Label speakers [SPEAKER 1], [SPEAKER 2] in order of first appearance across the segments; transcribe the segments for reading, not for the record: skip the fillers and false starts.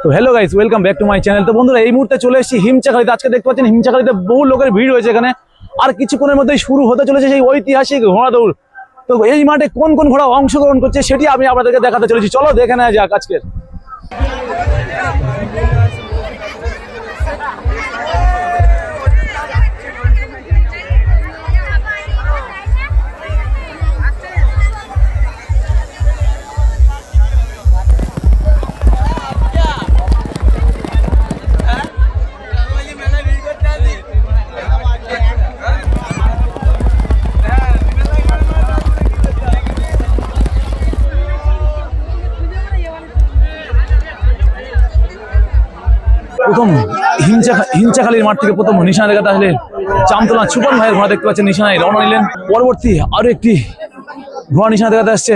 [SPEAKER 1] তো hello guys, welcome back to my channel. তো বন্ধুরা, এই মুহূর্তে চলে এসেছি হিমচাখালিতে। আজকে দেখতে পাচ্ছেন হিমচাখালিতে বহু লোকের ভিড় হয়েছে এখানে। আর কিছুক্ষণের মধ্যেই শুরু হতে চলেছে সেই ঐতিহাসিক ঘোড়া দৌড়। তো এই মাঠে কোন কোন ঘোড়া অংশগ্রহণ করছে সেটি আমি আপনাদেরকে দেখাতে চলেছি। চলো দেখে নেওয়া যাক আজকের। প্রথম হিমচাখালির মাঠ থেকে প্রথম নিশানা দেখাতে আসলে জামতলা ছুপন ভাইয়ের ঘোড়া দেখতে পাচ্ছেন, নিশানায় রওনা নিলেন। পরবর্তী আরো একটি ঘোড়া নিশানা দেখাতে আসছে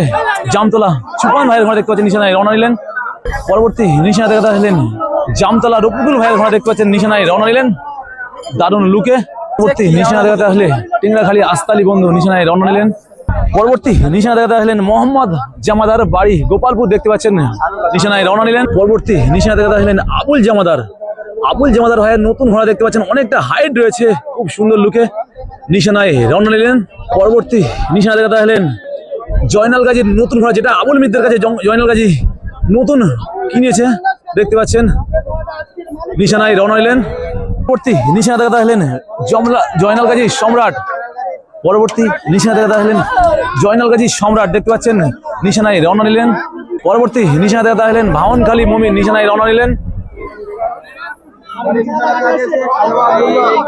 [SPEAKER 1] জামতলা ছুপন ভাইয়ের ঘোড়া দেখতে পাচ্ছেন, নিশানায় রওনা নিলেন। পরবর্তী নিশানা দেখাতে আসলেন জামতলা রফিকুল ভাইয়ের ঘোড়া দেখতে পাচ্ছেন, নিশানায় রওনা নিলেন দারুণ লুকে। পরবর্তী নিশানা দেখাতে আসলে টেংরাখালী আস্তালি বন্ধু, নিশানায় রওনা নিলেন। পরবর্তী নিশানা দেখাতে আসলেন মোহাম্মদ জামাদার বাড়ি গোপালপুর, দেখতে পাচ্ছেন, নিশানায় রওনা নিলেন। পরবর্তী নিশানা দেখাতে আসলেন আবুল জামাদার ভাইয়ের নতুন ঘোড়া দেখতে পাচ্ছেন, অনেকটা হাইট রয়েছে, খুব সুন্দর লুকে, নিশানায় রওনা নিলেন। পরবর্তী নিশানা দেখাতে আসলেন জয়নাল গাজীর নতুন ঘোড়া, যেটা আবুল মিত্রের কাছে জয়নাল গাজী নতুন কিনেছে, দেখতে পাচ্ছেন, নিশানায় রওনা নিলেন। পরবর্তী নিশানা দেখাতে আসলেন জয়নাল গাজী সম্রাট। পরবর্তী নিশানা দেখাতে আসলেন জয়নাল গাজী সম্রাট, দেখতে পাচ্ছেন, নিশানায় রওনা নিলেন। পরবর্তী নিশানা দেখাতে আসলেন ভাওনখালী মমিন, নিশানায় রওনা নিলেন।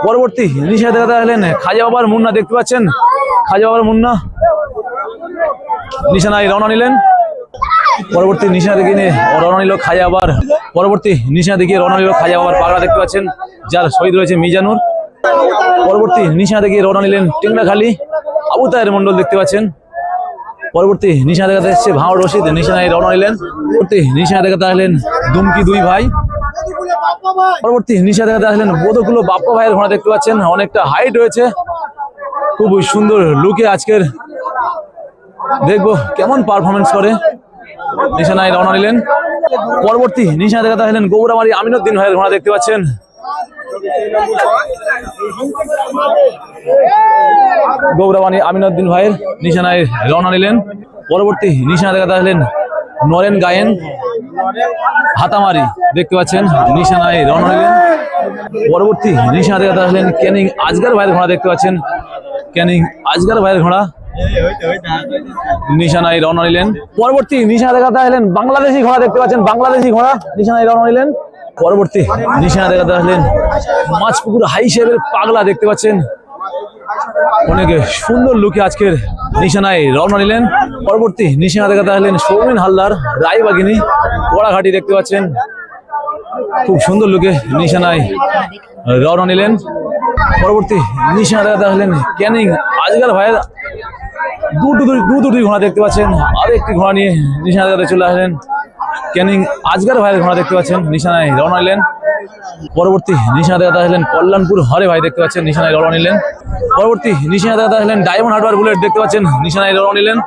[SPEAKER 1] পরবর্তী নিশানা দেখাতে আসলেন খাজা বাবার মুন্না, দেখতে পাচ্ছেন, খাজা বাবার মুন্না, নিশানায় রওনা নিলেন। পরবর্তী নিশানা দেখে রওনা নিল খাজা বাবার। পরবর্তী নিশানা দেখিয়ে রওনা নিল খাজা বাবার পাগড়া, দেখতে পাচ্ছেন, যার শহীদ রয়েছে মিজানুর। পরবর্তী নিশানা দেখিয়ে রওনা নিলেন টেংরাখালী আবু তাহের মন্ডল, দেখতে পাচ্ছেন। পরবর্তী নিশানা দেখাতে এসছে ভাঁড় রশিদ, নিশানায় রওনা নিলেন। পরবর্তী নিশানা দেখাতে আসলেন দুমকি দুই ভাই। পরবর্তী নিশানা দেখাতে আসলেন বোধকুলো বাপ্পা ভাইয়ের ঘোড়া, দেখতে পাচ্ছেন, অনেকটা হাইট রয়েছে, খুব সুন্দর লুকে। আজকের দেখবো কেমন পারফরমেন্স করে, নিশানায় রওনা নিলেন। পরবর্তী নিশানা দেখাতে আসলেন গৌরামারি আমিনুদ্দিন ভাইয়ের ঘোড়া, দেখতে পাচ্ছেন। গৌরামারি আমিনুদ্দিন ভাইয়ের নিশানায় রওনা নিলেন। পরবর্তী নিশানা দেখাতে আসলেন নরেন গায়েন হাতামারি, দেখতে পাচ্ছেন, নিশানায় রওনা নিলেন। পরবর্তী নিশানা দেখাতে আসলেন ক্যানিং আজগার ভাইয়ের ঘোড়া, দেখতে পাচ্ছেন, ক্যানিং আজগার ভাইয়ের ঘোড়া, নিশানায় রওনা নিলেন। পরবর্তী নিশানা দেখাতে আসলেন বাংলাদেশি ঘোড়া, দেখতে পাচ্ছেন, বাংলাদেশি ঘোড়া, নিশানায় রওনা নিলেন। পরবর্তী নিশানা দেখাতে আসলেন মাছপুকুর হাই সাহেবের পাগলা, দেখতে পাচ্ছেন, অনেক সুন্দর লুকে আজকের নিশানায় রওনা নিলেন। পরবর্তী নিশানা দেখাতে আসলেন সৌমিন হালদার রায়বাগিনী কড়াঘাটি, দেখতে পাচ্ছেন, খুব সুন্দর লুকে নিশানায় রওনা নিলেন। পরবর্তী নিশানা দেখাতে আসলেন ক্যানিং আজগার ভাইয়ের দুটি ঘোড়া, দেখতে পাচ্ছেন, আর একটি ঘোড়া নিয়ে নিশানা দেখাতে চলে আসলেন ক্যানিং আজগার ভাইয়ের ঘোড়া, দেখতে পাচ্ছেন, নিশানায় রওনা নিলেন। পরবর্তী নিশানা দেখাতে আসলেন কল্যাণপুর হরে ভাই, দেখতে পাচ্ছেন, নিশানায় রওনা নিলেন। পরবর্তী নিশানা দেখাতে আসলেন ডায়মন্ড হার্ডওয়্যার বুলেট, দেখতে পাচ্ছেন, নিশানায় রওনা নিলেন।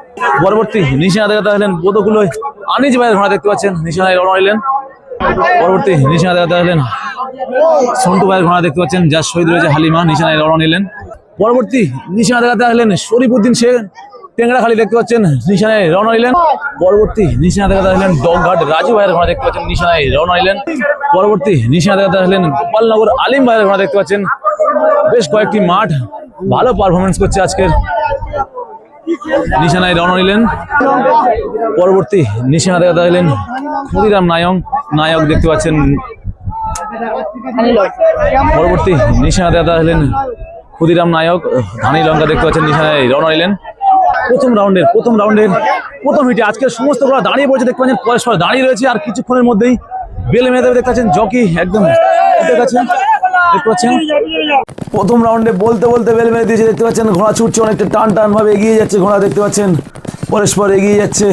[SPEAKER 1] পরবর্তী নিশানা দেখাতে আসলেন বোধকুলো আনিজ ভাইয়ের ঘোড়া, দেখতে পাচ্ছেন, নিশানায় রওনা নিলেন। পরবর্তী নিশানা দেখাতে আসলেন সন্টু ভাইয়ের ঘোড়া, দেখতে পাচ্ছেন, যার শহীদ রয়েছে হালিমা, নিশানায় রওনা নিলেন। পরবর্তী নিশানা দেখাতে আসলেন শরীফউদ্দিন শেখ টেংরাখালী, দেখতে পাচ্ছেন, নিশানায় রওনা নিলেন। পরবর্তী নিশানা দেখাতে আসলেন ডগঘাট রাজু ভাইয়ের ঘোড়া, দেখতে পাচ্ছেন, নিশানায় রওনা নিলেন। পরবর্তী নিশানা দেখাতে আসলেন গোপালনগর আলিম ভাইয়ের ঘোড়া, দেখতে পাচ্ছেন, বেশ কয়েকটি মাঠ ভালো পারফরমেন্স করছে আজকের, নিশানায় রওনা নিলেন। পরবর্তী নিশানা দেখাতে আসলেন ক্ষুদিরাম নায়ক, দেখতে পাচ্ছেন। পরবর্তী নিশানা দেখাতে আসলেন ক্ষুদিরাম নায়ক ধানি লঙ্কা, দেখতে পাচ্ছেন, নিশানায় রওনা নিলেন। প্রথম রাউন্ডের প্রথম হিটে আজকের সমস্ত ঘোড়া দাঁড়িয়ে পড়েছে, দেখতে পাচ্ছেন, পরস্পর দাঁড়িয়ে রয়েছে। আর কিছুক্ষণের মধ্যেই বেল মেরে দেবে, দেখতে পাচ্ছেন, জকি একদম দেখতে পাচ্ছেন। প্রথম রাউন্ডে বলতে বেল মেরে দিয়েছে, দেখতে পাচ্ছেন, ঘোড়া ছুটছে, অনেকটা টান ভাবে এগিয়ে যাচ্ছে ঘোড়া, দেখতে পাচ্ছেন, পরস্পর এগিয়ে যাচ্ছে।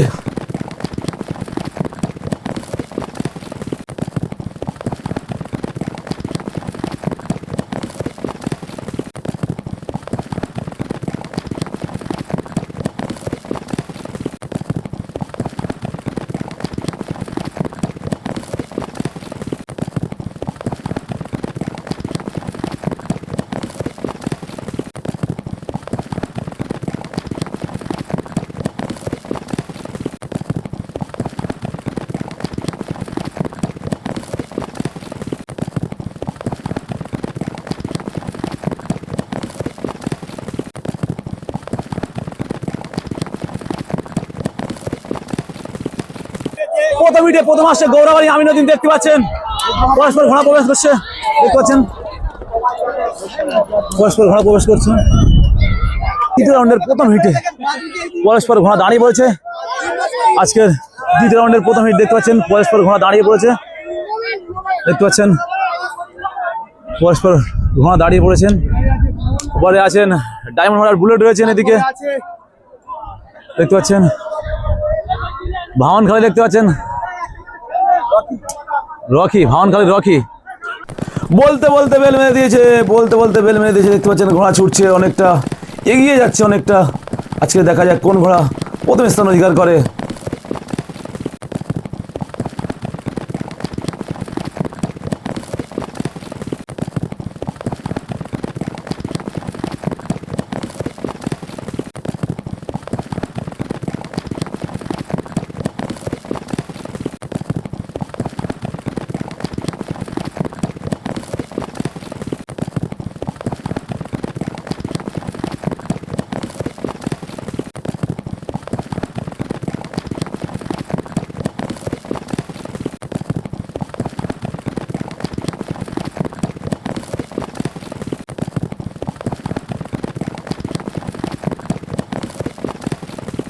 [SPEAKER 1] হিটে প্রথম আসছে গৌরাবাড়ি আমিনুদ্দিন দেখতে পাচ্ছেন, পরস্পর ঘোড়া প্রবেশ করছে দেখতে পাচ্ছেন, পরস্পর ঘোড়া প্রবেশ করছে। দ্বিতীয় রাউন্ডের প্রথম হিটে পরস্পর ঘোড়া দাঁড়িয়ে পড়েছে। আজকের দ্বিতীয় রাউন্ডের প্রথম হিট দেখতে পাচ্ছেন, পরস্পর ঘোড়া দাঁড়িয়ে পড়েছে দেখতে পাচ্ছেন, পরস্পর ঘোড়া দাঁড়িয়ে পড়েছেন। উপরে আছেন ডায়মন্ড হারবার বুলেট রয়েছেন, এদিকে দেখতে পাচ্ছেন ভাওয়ানখালী দেখতে পাচ্ছেন, রকি ভাওয়ানখালী রকি বলতে বলতে বেল মেরে দিয়েছে, বলতে বলতে বেল মেরে দিয়েছে দেখতে পাচ্ছেন। ঘোড়া ছুটছে, অনেকটা এগিয়ে যাচ্ছে অনেকটা। আজকে দেখা যাক কোন ঘোড়া প্রথম স্থান অধিকার করে।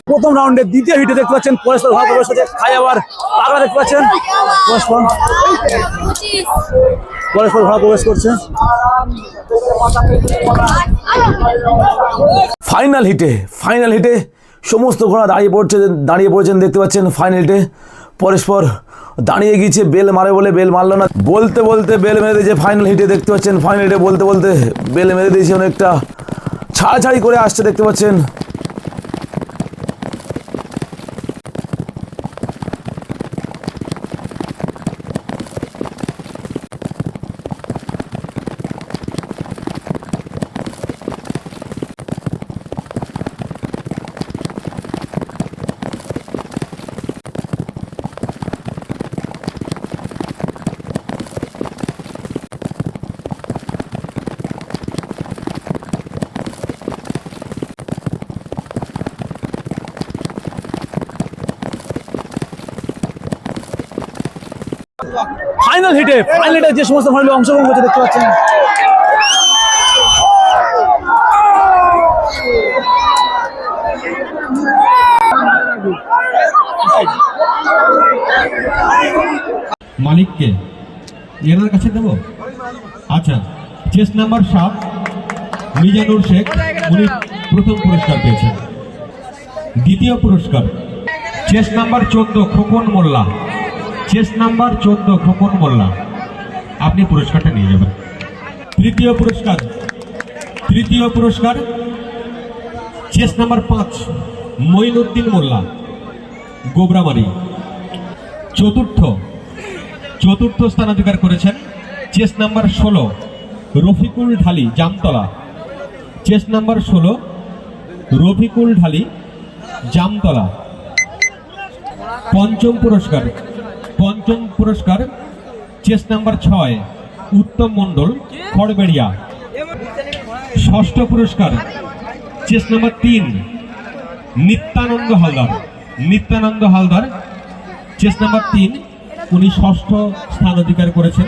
[SPEAKER 1] প্রথম রাউন্ডের দ্বিতীয় হিটে দেখতে পাচ্ছেন পরস্পর ঘোড়া প্রবেশ করছে। খাইয়াবার পাগলা দেখতে পাচ্ছেন, পরস্পর ঘোড়া প্রবেশ করছে। ফাইনাল হিটে সমস্ত ঘোড়া দাঁড়িয়ে পড়েছেন দেখতে পাচ্ছেন। ফাইনাল হিটে পরস্পর দাঁড়িয়ে গিয়েছে, বেল মারে বলে বেল মারলো না, বলতে বলতে বেল মেরে দিয়েছে। ফাইনাল হিটে দেখতে পাচ্ছেন, ফাইনাল হিটে বলতে বলতে বেল মেরে দিয়েছে, অনেকটা ছাড়াছাড়ি করে আসছে দেখতে পাচ্ছেন। ফাইনাল হিটে যে সমস্ত ঘোড়াগুলো অংশগ্রহণ করছে দেখতে পাচ্ছেন।
[SPEAKER 2] মালিককে এনার কাছে দেব। আচ্ছা, চেস নাম্বার 7 মিজানুর শেখ, উনি প্রথম পুরস্কার পেয়েছেন। দ্বিতীয় পুরস্কার চেস নাম্বার 14 খোকন মোল্লা, চেস নাম্বার 14 খোকন মোল্লা, আপনি পুরস্কারটা নিয়ে যাবেন। তৃতীয় পুরস্কার চেস নাম্বার 5 মঈনুদ্দিন মোল্লা, গোবরামারি। চতুর্থ স্থান অধিকার করেছেন চেস নাম্বার 16 রফিকুল ঢালি, জামতলা, চেস নাম্বার 16 রফিকুল ঢালি, জামতলা। পঞ্চম পুরস্কার চেস নাম্বার 6 উত্তম মণ্ডল, খড়বেড়িয়া। ষষ্ঠ পুরস্কার chest number 3 Nityananda Haldar, chest number 3, উনি ষষ্ঠ স্থান অধিকার করেছেন।